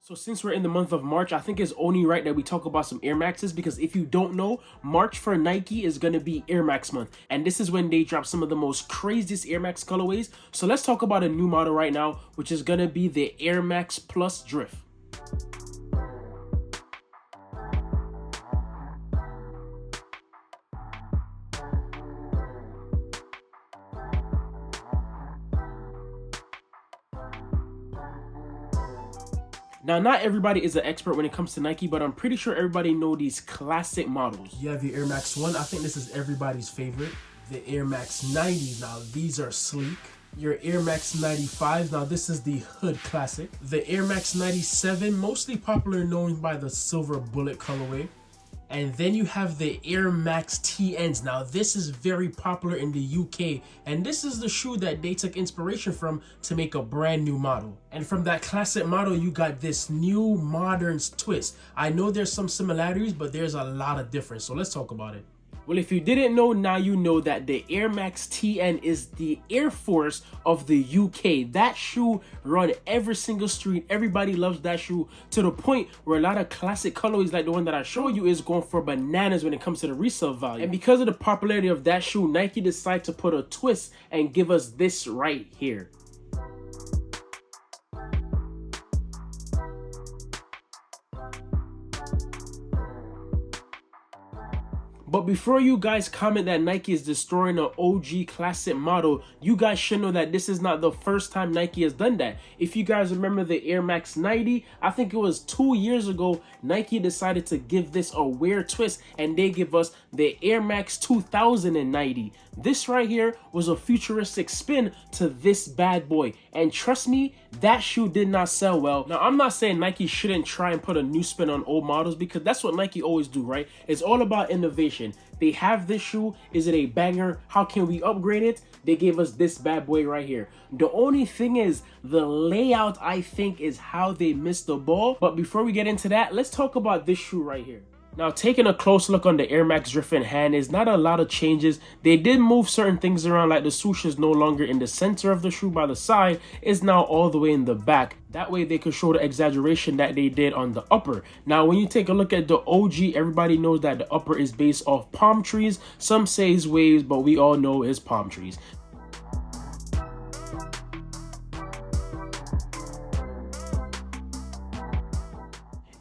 So since we're in the month of March, I think it's only right that we talk about some Air Maxes, because if you don't know, March for Nike is going to be Air Max month. And this is when they drop some of the most craziest Air Max colorways. So let's talk about a new model right now, which is going to be the Air Max Plus Drift. Now, not everybody is an expert when it comes to Nike, but I'm pretty sure everybody know these classic models. You have your Air Max 1. I think this is everybody's favorite. The Air Max 90. Now, these are sleek. Your Air Max 95. Now, this is the Hood Classic. The Air Max 97, mostly popular known by the silver bullet colorway. And then you have the Air Max TNs. Now, this is very popular in the UK, and this is the shoe that they took inspiration from to make a brand new model. And from that classic model, you got this new modern twist. I know there's some similarities, but there's a lot of difference, so let's talk about it. Well, if you didn't know, now you know that the Air Max TN is the Air Force of the UK. That shoe run every single street. Everybody loves that shoe, to the point where a lot of classic colorways like the one that I showed you is going for bananas when it comes to the resale value. And because of the popularity of that shoe, Nike decided to put a twist and give us this right here. But before you guys comment that Nike is destroying an OG classic model, you guys should know that this is not the first time Nike has done that. If you guys remember the Air Max 90, I think it was 2 years ago, Nike decided to give this a weird twist, and they give us the Air Max 2090. This right here was a futuristic spin to this bad boy. And trust me, that shoe did not sell well. Now, I'm not saying Nike shouldn't try and put a new spin on old models, because that's what Nike always do, right? It's all about innovation. They have this shoe. Is it a banger? How can we upgrade it? They gave us this bad boy right here. The only thing is, the layout, I think, is how they missed the ball. But before we get into that, let's talk about this shoe right here. Now, taking a close look on the Air Max Drift in hand, is not a lot of changes. They did move certain things around, like the swoosh is no longer in the center of the shoe by the side, is now all the way in the back. That way they could show the exaggeration that they did on the upper. Now, when you take a look at the OG, everybody knows that the upper is based off palm trees. Some say it's waves, but we all know it's palm trees.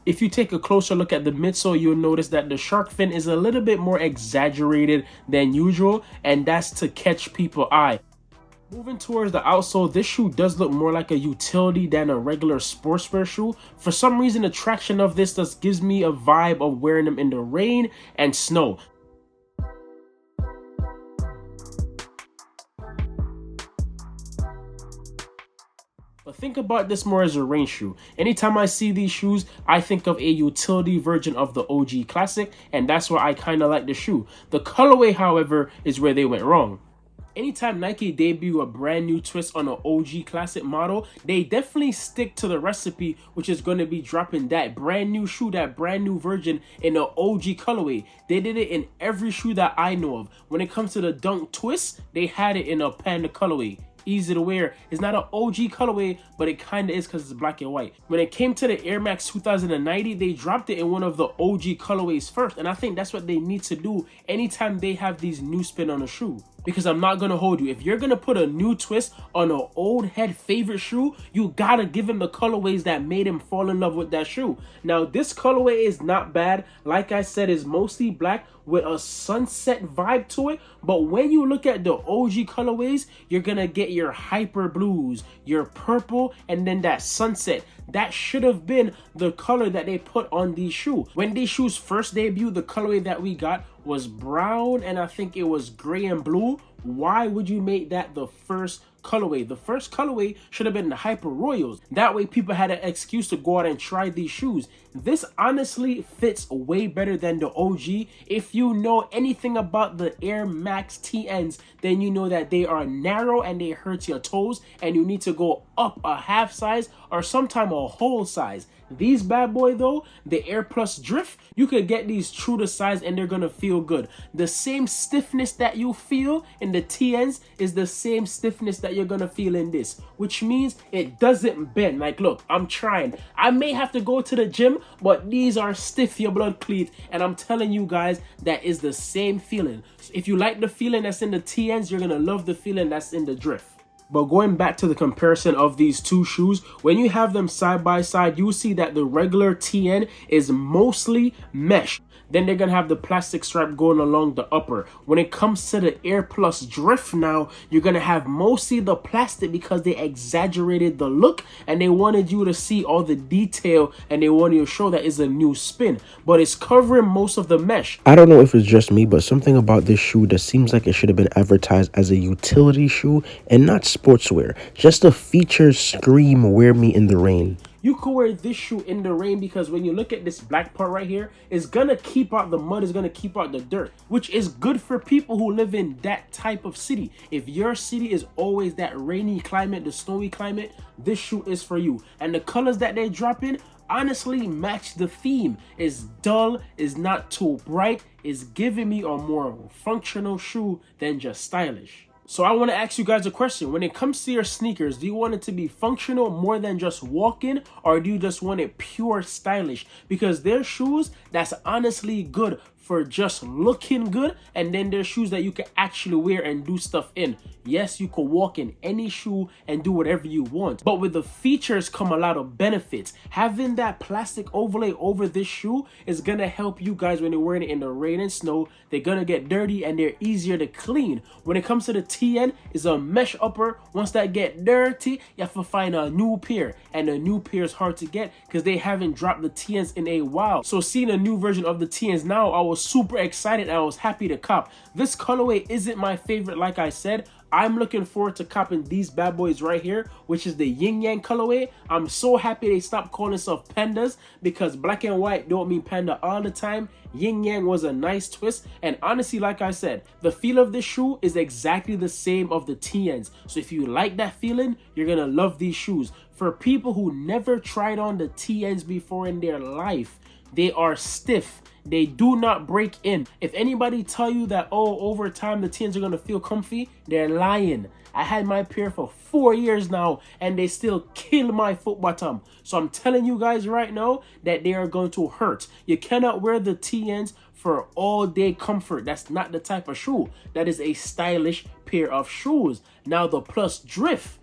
If you take a closer look at the midsole, you'll notice that the shark fin is a little bit more exaggerated than usual, and that's to catch people's eye. Moving towards the outsole, this shoe does look more like a utility than a regular sportswear shoe. For some reason, the traction of this just gives me a vibe of wearing them in the rain and snow. But think about this more as a rain shoe. Anytime I see these shoes, I think of a utility version of the OG Classic, and that's why I kind of like the shoe. The colorway, however, is where they went wrong. Anytime Nike debut a brand new twist on an OG Classic model, they definitely stick to the recipe, which is going to be dropping that brand new shoe, that brand new version in an OG colorway. They did it in every shoe that I know of. When it comes to the Dunk Twist, they had it in a Panda colorway. Easy to wear. It's not an OG colorway, but it kind of is because it's black and white. When it came to the Air Max 2090, they dropped it in one of the OG colorways first, and I think that's what they need to do anytime they have these new spin on a shoe. Because I'm not going to hold you. If you're going to put a new twist on an old head favorite shoe, you got to give him the colorways that made him fall in love with that shoe. Now, this colorway is not bad. Like I said, it's mostly black with a sunset vibe to it. But when you look at the OG colorways, you're going to get your hyper blues, your purple, and then that sunset. That should have been the color that they put on these shoes. When these shoes first debuted, the colorway that we got was brown, and I think it was gray and blue. Why would you make that the first colorway? The first colorway should have been the Hyper Royals. That way people had an excuse to go out and try these shoes. This honestly fits way better than the OG. If you know anything about the Air Max TNs, then you know that they are narrow and they hurt your toes, and you need to go up a half size or sometime a whole size. These bad boy though, the Air Plus Drift, you could get these true to size and they're gonna feel good. The same stiffness that you feel in the TNs is the same stiffness that that you're gonna feel in this, which means it doesn't bend. Like, look, I'm trying. I may have to go to the gym, but these are stiff, your blood cleat, and I'm telling you guys, that is the same feeling. So if you like the feeling that's in the TNs, you're gonna love the feeling that's in the Drift. But going back to the comparison of these two shoes, when you have them side by side, you see that the regular TN is mostly mesh. Then they're gonna have the plastic strap going along the upper. When it comes to the Air Plus Drift now, you're gonna have mostly the plastic because they exaggerated the look and they wanted you to see all the detail and they wanted you to show that it's a new spin. But it's covering most of the mesh. I don't know if it's just me, but something about this shoe that seems like it should have been advertised as a utility shoe and not sportswear. Just the features scream wear me in the rain. You could wear this shoe in the rain because when you look at this black part right here, it's gonna keep out the mud, it's gonna keep out the dirt, which is good for people who live in that type of city. If your city is always that rainy climate, the snowy climate, this shoe is for you. And the colors that they drop in honestly match the theme. It's dull, it's not too bright, it's giving me a more functional shoe than just stylish. So I want to ask you guys a question. When it comes to your sneakers, do you want it to be functional more than just walking, or do you just want it pure stylish? Because there's shoes that's honestly good for just looking good, and then there's shoes that you can actually wear and do stuff in. Yes, you could walk in any shoe and do whatever you want, but with the features come a lot of benefits. Having that plastic overlay over this shoe is gonna help you guys when you're wearing it in the rain and snow. They're gonna get dirty and they're easier to clean. When it comes to the TN, is a mesh upper. Once that get dirty, you have to find a new pair, and a new pair is hard to get because they haven't dropped the TNs in a while. So seeing a new version of the TNs now, I was super excited and I was happy to cop. This colorway isn't my favorite, like I said. I'm looking forward to copping these bad boys right here, which is the yin yang colorway. I'm so happy they stopped calling themselves pandas because black and white don't mean panda all the time. Yin yang was a nice twist, and honestly, like I said, the feel of this shoe is exactly the same of the TNs. So if you like that feeling, you're gonna love these shoes. For people who never tried on the TNs before in their life, they are stiff. They do not break in. If anybody tell you that, oh, over time the TNs are gonna feel comfy, they're lying. I had my pair for 4 years now and they still kill my foot bottom. So I'm telling you guys right now that they are going to hurt. You cannot wear the TNs for all day comfort. That's not the type of shoe. That is a stylish pair of shoes. Now the Plus Drift,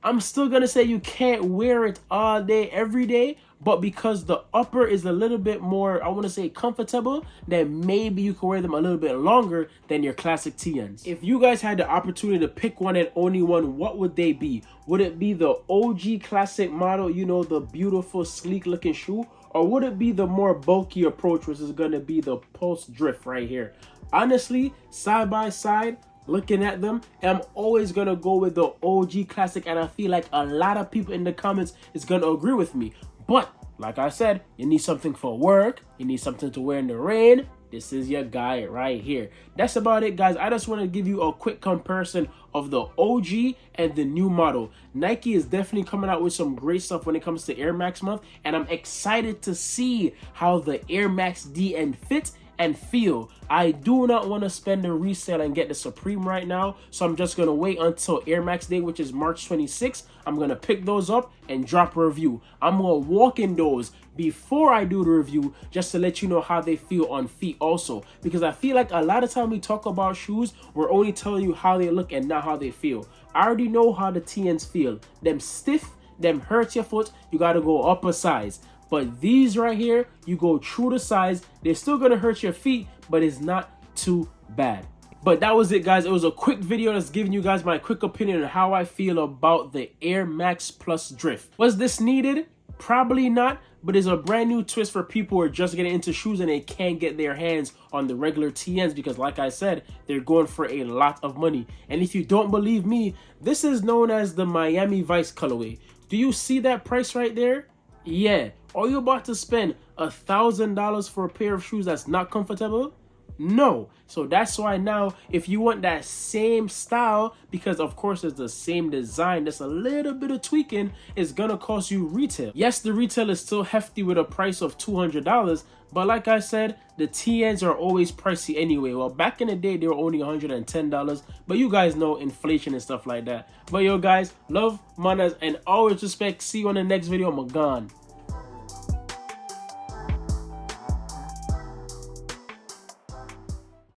I'm still gonna say you can't wear it all day, every day, but because the upper is a little bit more, I want to say comfortable, then maybe you can wear them a little bit longer than your classic TNs. If you guys had the opportunity to pick one and only one, what would they be? Would it be the OG classic model, you know, the beautiful sleek looking shoe? Or would it be the more bulky approach, which is going to be the Pulse Drift right here? Honestly, side by side, looking at them, I'm always gonna go with the OG classic, and I feel like a lot of people in the comments is gonna agree with me. But like I said, you need something for work, you need something to wear in the rain, this is your guy right here. That's about it, guys. I just want to give you a quick comparison of the OG and the new model. Nike is definitely coming out with some great stuff when it comes to Air Max month, and I'm excited to see how the Air Max DN fits and feel. I do not want to spend the resale and get the Supreme right now, so I'm just gonna wait until Air Max Day, which is March 26th. I'm gonna pick those up and drop a review. I'm gonna walk in those before I do the review, just to let you know how they feel on feet also, because I feel like a lot of time we talk about shoes, we're only telling you how they look and not how they feel. I already know how the TNs feel. Them stiff, them hurt your foot, you gotta go up a size. But these right here, you go true to size. They're still gonna hurt your feet, but it's not too bad. But that was it, guys. It was a quick video that's giving you guys my quick opinion on how I feel about the Air Max Plus Drift. Was this needed? Probably not, but it's a brand new twist for people who are just getting into shoes and they can't get their hands on the regular TNs because, like I said, they're going for a lot of money. And if you don't believe me, this is known as the Miami Vice colorway. Do you see that price right there? Yeah. Are you about to spend $1,000 for a pair of shoes that's not comfortable? No. So that's why now, if you want that same style, because of course it's the same design, there's a little bit of tweaking, it's gonna cost you retail. Yes, the retail is still hefty with a price of $200, but like I said, the TNs are always pricey anyway. Well, back in the day, they were only $110, but you guys know inflation and stuff like that. But yo guys, love, manners, and always respect. See you on the next video. I'm gone.